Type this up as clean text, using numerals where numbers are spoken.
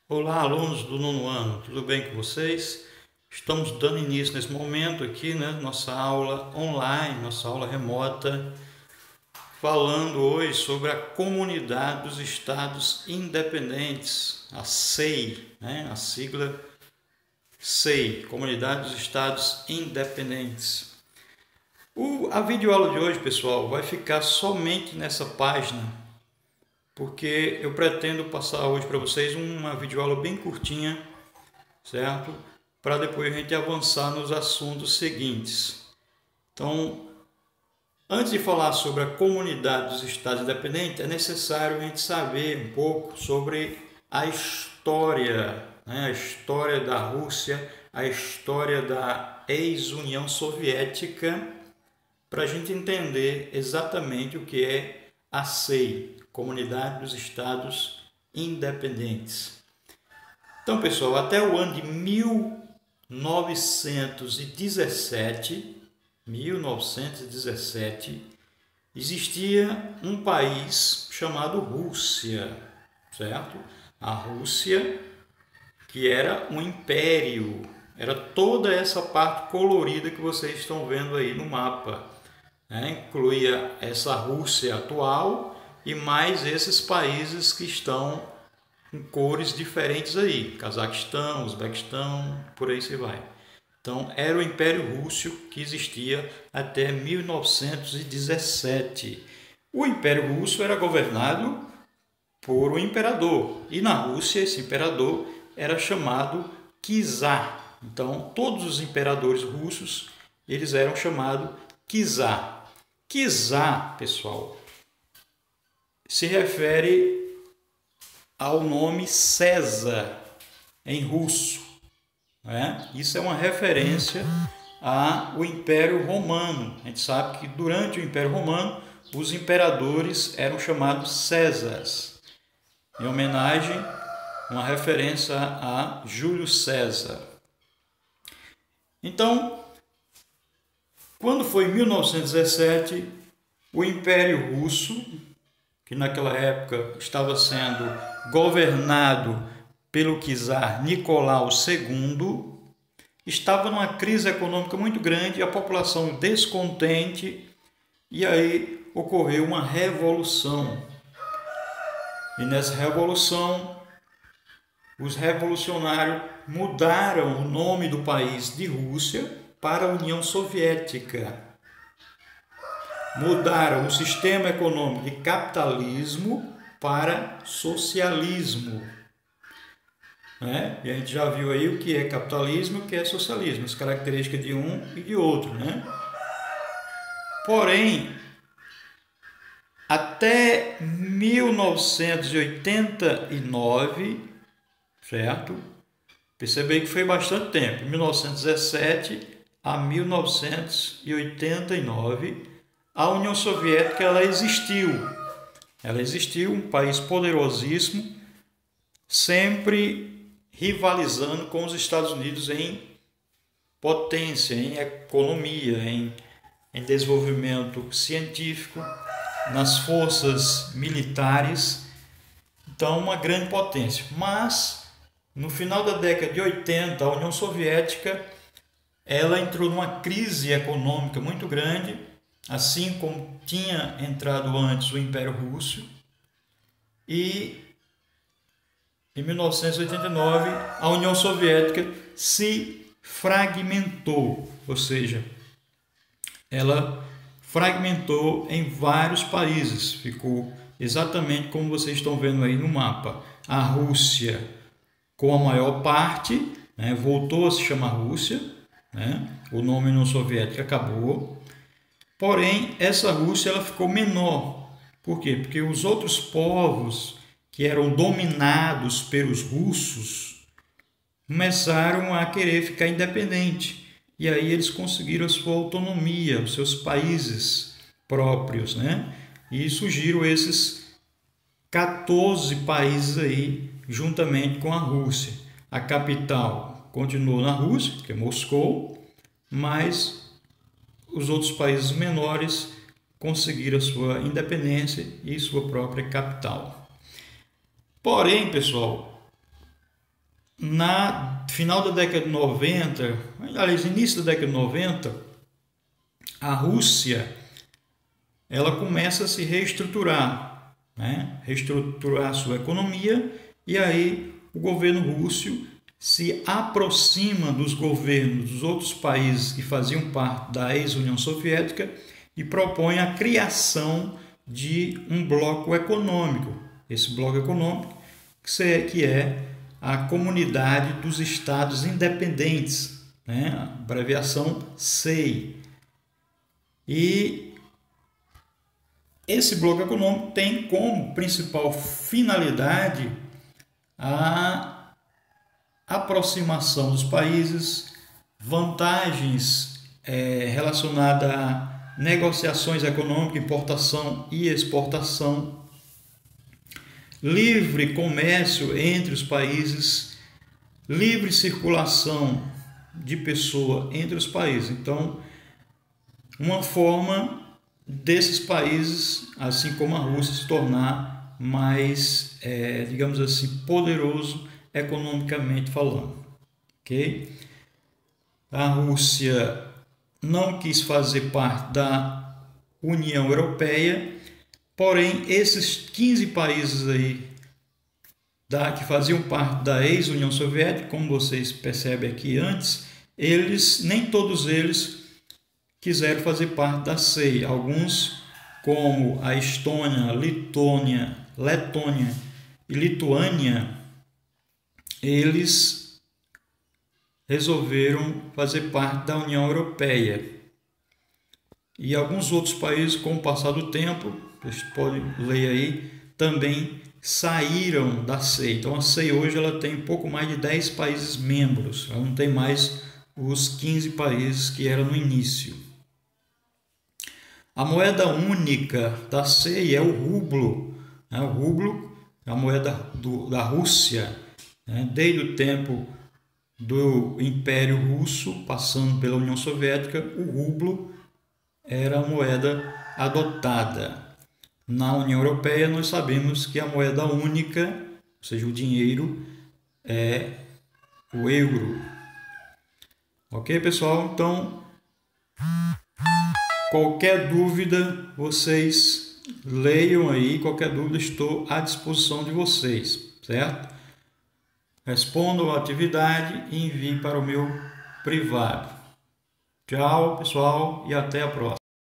Olá, alunos do nono ano, tudo bem com vocês? Estamos dando início nesse momento aqui, nossa aula online, nossa aula remota, falando hoje sobre a Comunidade dos Estados Independentes, a CEI, a sigla CEI, Comunidade dos Estados Independentes. A videoaula de hoje, pessoal, vai ficar somente nessa página, porque eu pretendo passar hoje para vocês uma videoaula bem curtinha, certo? Para depois a gente avançar nos assuntos seguintes. Então, antes de falar sobre a Comunidade dos Estados Independentes, é necessário a gente saber um pouco sobre a história, a história da Rússia, a história da ex-União Soviética, para a gente entender exatamente o que é a CEI, Comunidade dos Estados Independentes. Então, pessoal, até o ano de 1917, existia um país chamado Rússia, certo? A Rússia, que era um império, era toda essa parte colorida que vocês estão vendo aí no mapa, incluía essa Rússia atual e mais esses países que estão com cores diferentes aí, Cazaquistão, Uzbequistão, por aí se vai. Então, era o Império Russo que existia até 1917. O Império Russo era governado por um imperador, e na Rússia esse imperador era chamado czar. Então, todos os imperadores russos, eles eram chamados czar. Czar, pessoal, se refere ao nome César em russo. Isso é uma referência ao Império Romano. A gente sabe que durante o Império Romano os imperadores eram chamados Césares, em homenagem, uma referência a Júlio César. Então, quando foi em 1917, o Império Russo, que naquela época estava sendo governado pelo czar Nicolau II, estava numa crise econômica muito grande, a população descontente, e aí ocorreu uma revolução. E nessa revolução, os revolucionários mudaram o nome do país de Rússia para a União Soviética. Mudaram o sistema econômico de capitalismo para socialismo. E a gente já viu aí o que é capitalismo e o que é socialismo, as características de um e de outro. Porém, até 1989, certo? Percebei que foi bastante tempo, 1917 a 1989, a União Soviética ela existiu. Ela existiu, um país poderosíssimo, sempre rivalizando com os Estados Unidos em potência, em economia, em desenvolvimento científico, nas forças militares. Então, uma grande potência. Mas, no final da década de 80, a União Soviética ela entrou numa crise econômica muito grande, assim como tinha entrado antes o Império Russo. E em 1989, a União Soviética se fragmentou, ou seja, ela fragmentou em vários países. Ficou exatamente como vocês estão vendo aí no mapa. A Rússia, com a maior parte, voltou a se chamar Rússia, o nome União Soviética acabou. Porém, essa Rússia ela ficou menor. Por quê? Porque os outros povos que eram dominados pelos russos começaram a querer ficar independentes. E aí eles conseguiram a sua autonomia, os seus países próprios. E surgiram esses 14 países aí, juntamente com a Rússia. A capital continuou na Rússia, que é Moscou, mas os outros países menores conseguiram a sua independência e sua própria capital. Porém, pessoal, na final da década de 90, aliás, início da década de 90, a Rússia ela começa a se reestruturar, né? Reestruturar a sua economia, e aí o governo russo se aproxima dos governos dos outros países que faziam parte da ex-União Soviética e propõe a criação de um bloco econômico. Esse bloco econômico que é a Comunidade dos Estados Independentes, né? A abreviação CEI. E esse bloco econômico tem como principal finalidade a aproximação dos países, vantagens relacionadas a negociações econômicas, importação e exportação, livre comércio entre os países, livre circulação de pessoa entre os países. Então, uma forma desses países, assim como a Rússia, se tornar mais, digamos assim, poderoso economicamente falando. Ok? A Rússia não quis fazer parte da União Europeia, porém esses 15 países aí que faziam parte da ex-União Soviética, como vocês percebem aqui antes, nem todos eles quiseram fazer parte da CEI. Alguns, como a Estônia, Letônia e Lituânia, eles resolveram fazer parte da União Europeia. E alguns outros países, com o passar do tempo, vocês podem ler aí, também saíram da CEI. Então a CEI hoje ela tem um pouco mais de 10 países membros, ela não tem mais os 15 países que era no início. A moeda única da CEI é o rublo. O rublo é a moeda da Rússia. Desde o tempo do Império Russo, passando pela União Soviética, o rublo era a moeda adotada. Na União Europeia, nós sabemos que a moeda única, ou seja, o dinheiro, é o euro. Ok, pessoal? Então, qualquer dúvida, vocês leiam aí. Qualquer dúvida, estou à disposição de vocês, certo? Respondam a atividade e enviem para o meu privado. Tchau, pessoal, e até a próxima.